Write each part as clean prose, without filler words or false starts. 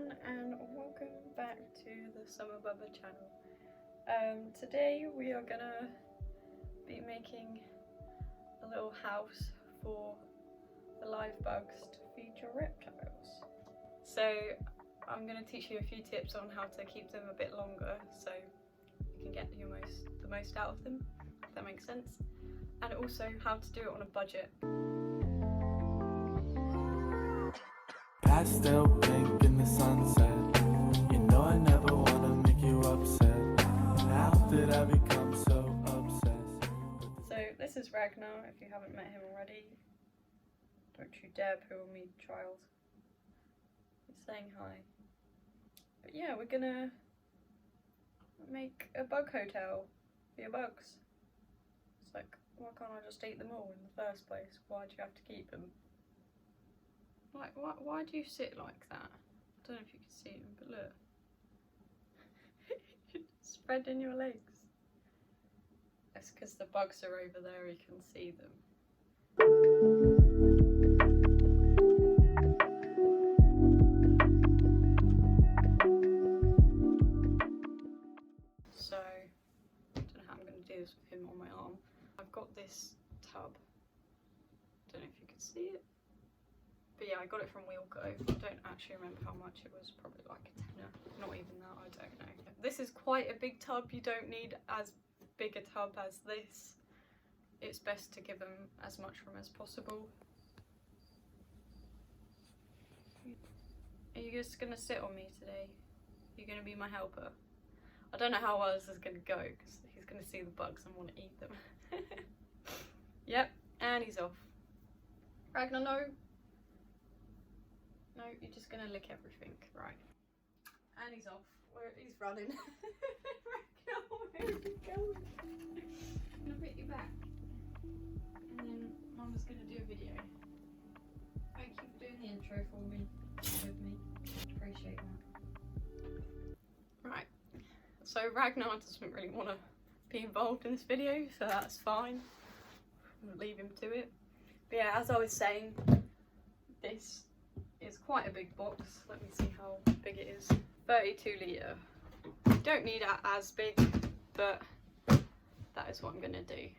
everyone, and welcome back to the SummerBubba channel. Today we are gonna be making a little house for the live bugs to feed your reptiles. So I'm gonna teach you a few tips on how to keep them a bit longer so you can get the most out of them, if that makes sense, and also how to do it on a budget. Pastel pink in the sunset. You know I never wanna make you upset. How did I become so obsessed? So this is Ragnar, if you haven't met him already. Don't you dare pull me, child. He's saying hi. But yeah, we're gonna make a bug hotel for your bugs. It's like, why can't I just eat them all in the first place? Why do you have to keep them? Like, why do you sit like that? I don't know if you can see them, but look. Spreading your legs. That's because the bugs are over there, you can see them. So, I don't know how I'm going to do this with him on my arm. I've got this tub. Don't know if you can see it. But yeah, I got it from Wheelco. I don't actually remember how much it was, probably like a tenner. Not even that, I don't know. This is quite a big tub. You don't need as big a tub as this. It's best to give them as much room as possible. Are you just gonna sit on me today? You're gonna be my helper? I don't know how well this is gonna go because he's gonna see the bugs and want to eat them. Yep, and he's off. Ragnar, no. No, you're just gonna lick everything, right? And he's off. He's running. Ragnar, where are you going? I'm gonna put you back, and then Mama's gonna do a video. Thank you for doing the intro for me, with me. Appreciate that. Right. So Ragnar doesn't really want to be involved in this video, so that's fine. I'll leave him to it. But yeah, as I was saying, this is quite a big box. Let me see how big it is. 32 litre. You don't need it as big, but that is what I'm gonna do.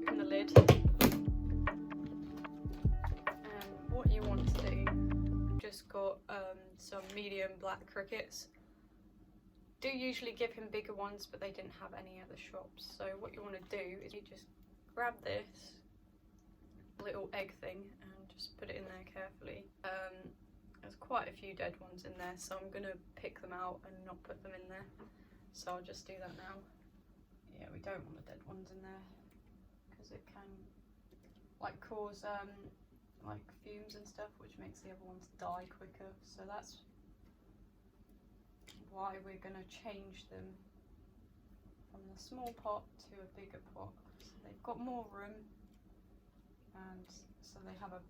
Open the lid. And what you want to do, just got some medium black crickets. Do usually give him bigger ones, but they didn't have any at the shops. So what you want to do is you just grab this little egg thing and just put it in there carefully. There's quite a few dead ones in there, so I'm gonna pick them out and not put them in there. So I'll just do that now. Yeah, we don't want the dead ones in there because it can like cause like fumes and stuff, which makes the other ones die quicker. So that's why we're gonna change them from the small pot to a bigger pot. So they've got more room, and so they have a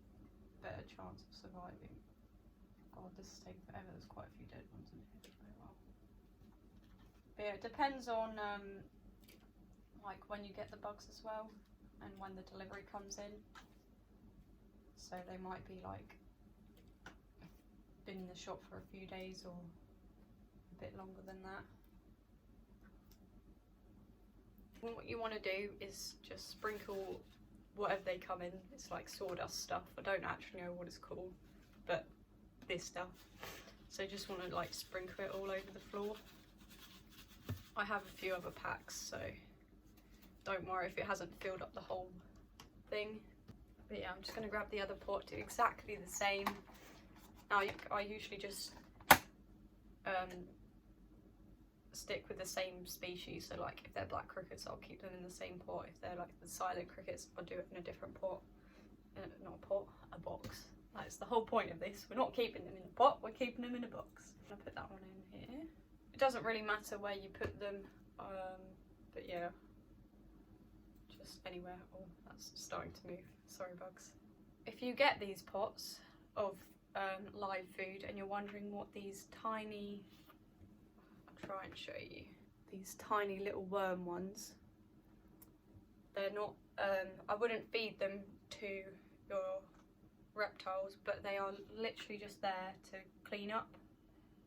better chance of surviving. God, this is taking forever. There's quite a few dead ones in here. Oh well. But yeah, it depends on like when you get the bugs as well, and when the delivery comes in. So they might be like been in the shop for a few days or a bit longer than that. And what you want to do is just sprinkle whatever they come in. It's like sawdust stuff. I don't actually know what it's called, but this stuff. So you just want to like sprinkle it all over the floor. I have a few other packs, so don't worry if it hasn't filled up the whole thing. But yeah, I'm just going to grab the other pot, do exactly the same. Now I usually just stick with the same species, so like if they're black crickets I'll keep them in the same pot. If they're like the silent crickets I'll do it in a different pot. Not a pot, a box. That's the whole point of this. We're not keeping them in a pot, we're keeping them in a box. I'm gonna put that one in here. It doesn't really matter where you put them, but yeah, just anywhere. Oh, that's starting to move. Sorry bugs. If you get these pots of live food and you're wondering what these tiny, I'll try and show you, these tiny little worm ones, they're not, I wouldn't feed them to your reptiles, but they are literally just there to clean up.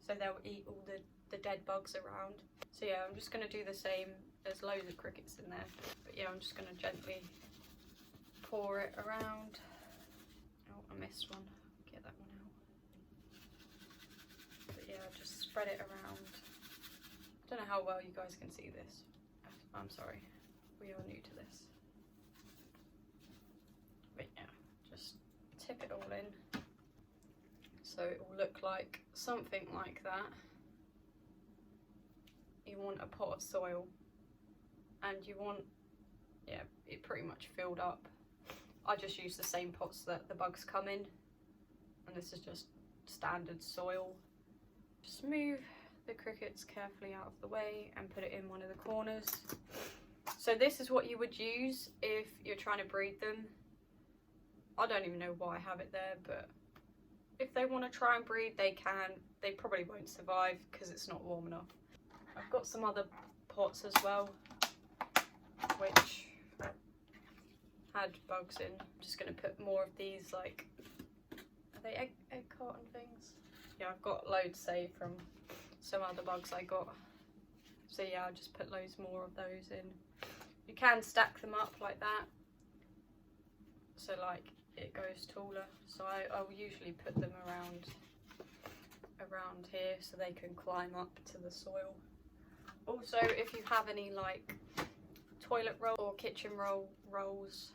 So they'll eat all the dead bugs around. So yeah, I'm just going to do the same. There's loads of crickets in there. But yeah, I'm just going to gently pour it around. Oh, I missed one. Get that one out. But yeah, just spread it around. I don't know how well you guys can see this. I'm sorry. We are new to this. But yeah, just tip it all in. So it will look like something like that. You want a pot of soil, and you want, yeah, it pretty much filled up. I just use the same pots that the bugs come in, and this is just standard soil. Just move the crickets carefully out of the way and put it in one of the corners. So this is what you would use if you're trying to breed them. I don't even know why I have it there, but if they want to try and breed, they can. They probably won't survive because it's not warm enough. I've got some other pots as well, which had bugs in. I'm just going to put more of these, like, are they egg carton things? Yeah, I've got loads saved from some other bugs I got. So yeah, I'll just put loads more of those in. You can stack them up like that, so like it goes taller. So I'll usually put them around here so they can climb up to the soil. Also, if you have any like toilet roll or kitchen rolls,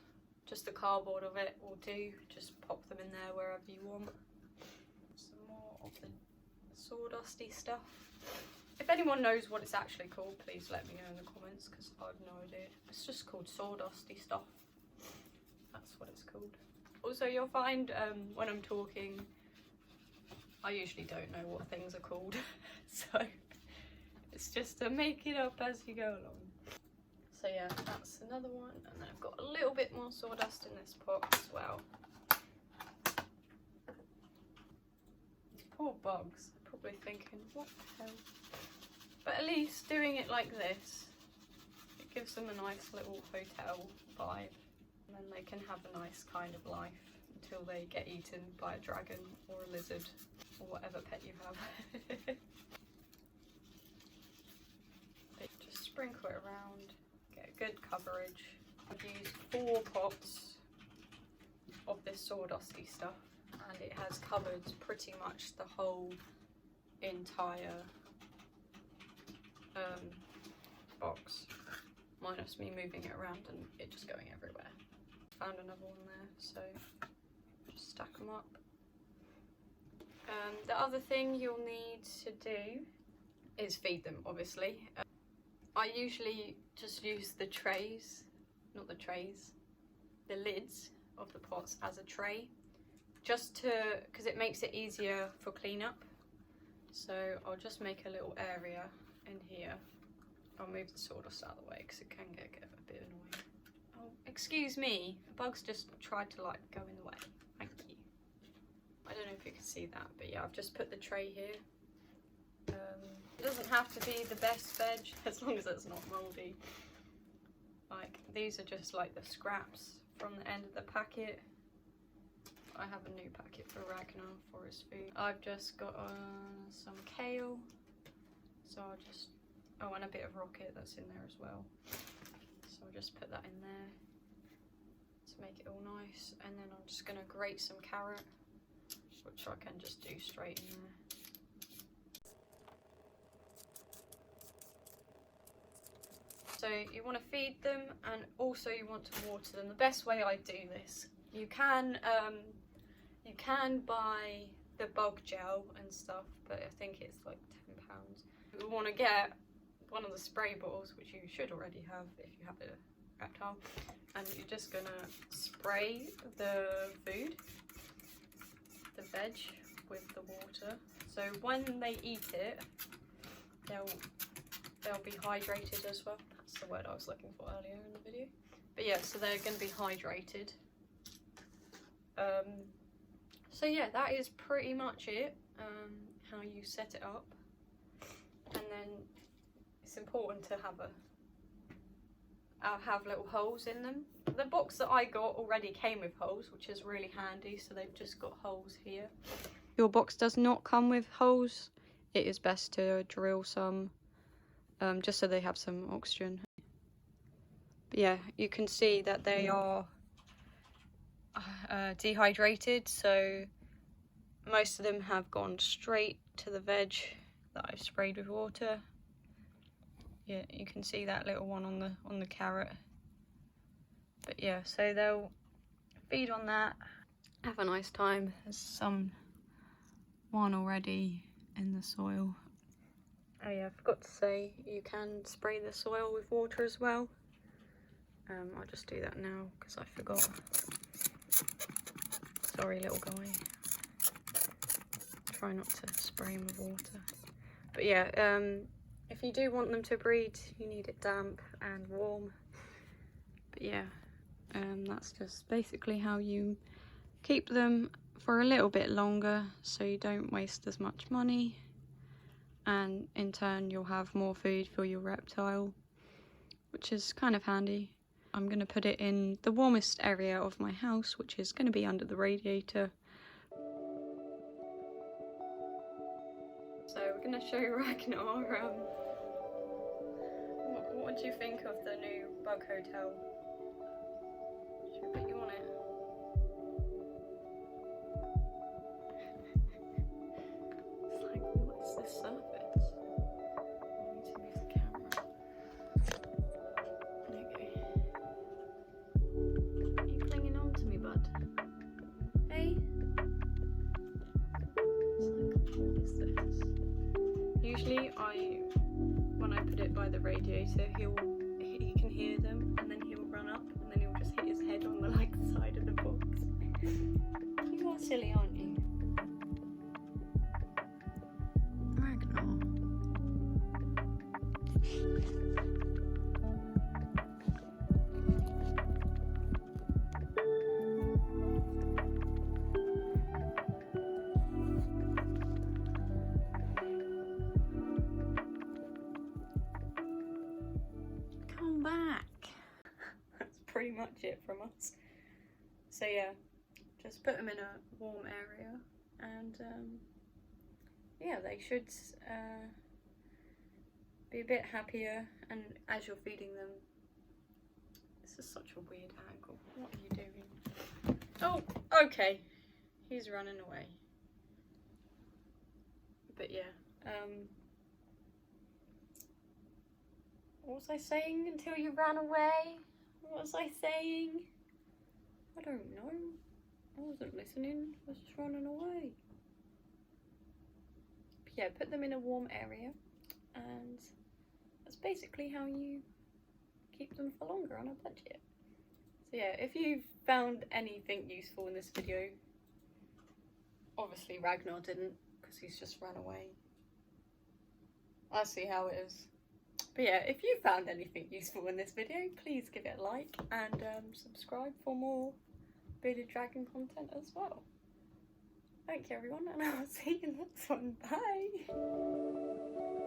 just the cardboard of it will do. Just pop them in there wherever you want. Some more of the sawdusty stuff. If anyone knows what it's actually called, please let me know in the comments, because I have no idea. It's just called sawdusty stuff. That's what it's called. Also, you'll find when I'm talking, I usually don't know what things are called. So it's just to make it up as you go along. So yeah, that's another one. And then I've got a little bit more sawdust in this pot as well. These poor bugs are probably thinking, what the hell? But at least doing it like this, it gives them a nice little hotel vibe. And then they can have a nice kind of life until they get eaten by a dragon or a lizard or whatever pet you have. Just sprinkle it around, get a good coverage. I've used 4 pots of this sawdusty stuff, and it has covered pretty much the whole entire box, minus me moving it around and it just going everywhere. Found another one there, so just stack them up. The other thing you'll need to do is feed them, obviously. I usually just use the trays, not the trays, the lids of the pots as a tray, just to, because it makes it easier for cleanup. So I'll just make a little area in here. I'll move the sawdust out of the way because it can get a bit annoying. Oh, excuse me, the bugs just tried to like go in the way. Thank you. I don't know if you can see that, but yeah, I've just put the tray here. It doesn't have to be the best veg as long as it's not mouldy. Like, these are just like the scraps from the end of the packet. I have a new packet for Ragnar for his food. I've just got some kale, so I'll just, oh, and a bit of rocket that's in there as well. So I'll just put that in there to make it all nice, and then I'm just going to grate some carrot, which I can just do straight in there. So you want to feed them, and also you want to water them. The best way I do this, you can buy the bug gel and stuff, but I think it's like £10. You want to get one of the spray bottles, which you should already have if you have a reptile, and you're just gonna spray the food, the veg, with the water. So when they eat it, they'll be hydrated as well. That's the word I was looking for earlier in the video. But yeah, so they're going to be hydrated. So yeah, that is pretty much it, how you set it up. And then it's important to have have little holes in them. The box that I got already came with holes, which is really handy, so they've just got holes here. If your box does not come with holes, it is best to drill some, just so they have some oxygen. But yeah, you can see that they are dehydrated, so most of them have gone straight to the veg that I've sprayed with water. Yeah, you can see that little one on the carrot. But yeah, so they'll feed on that, have a nice time. There's one already in the soil. Oh yeah, I forgot to say you can spray the soil with water as well. I'll just do that now because I forgot. Sorry, little guy. Try not to spray him with water. But yeah, if you do want them to breed, you need it damp and warm. But yeah, that's just basically how you keep them for a little bit longer, so you don't waste as much money, and in turn you'll have more food for your reptile, which is kind of handy. I'm going to put it in the warmest area of my house, which is going to be under the radiator. So we're going to show Ragnar. What do you think of the new bug hotel? Should we put you on it? It's like, what is this surface? I need to move the camera. There you go. Are you clinging on to me, bud? Hey? It's like, what is this? Usually when I put it by the radiator, he can hear them, and then he'll run up, and then he'll just hit his head on the side of the box. You are silly, aren't you? Ragnar. Come back. That's pretty much it from us. So yeah, just put them in a warm area, and yeah, they should be a bit happier. And as you're feeding them, this is such a weird angle. What are you doing? Oh, okay, he's running away. But yeah, what was I saying until you ran away? What was I saying? I don't know. I wasn't listening. I was just running away. But yeah, put them in a warm area, and that's basically how you keep them for longer on a budget. So yeah, if you found anything useful in this video, obviously Ragnar didn't, because he's just run away. I see how it is. But yeah, if you found anything useful in this video, please give it a like, and subscribe for more bearded dragon content as well. Thank you everyone, and I'll see you in the next one. Bye!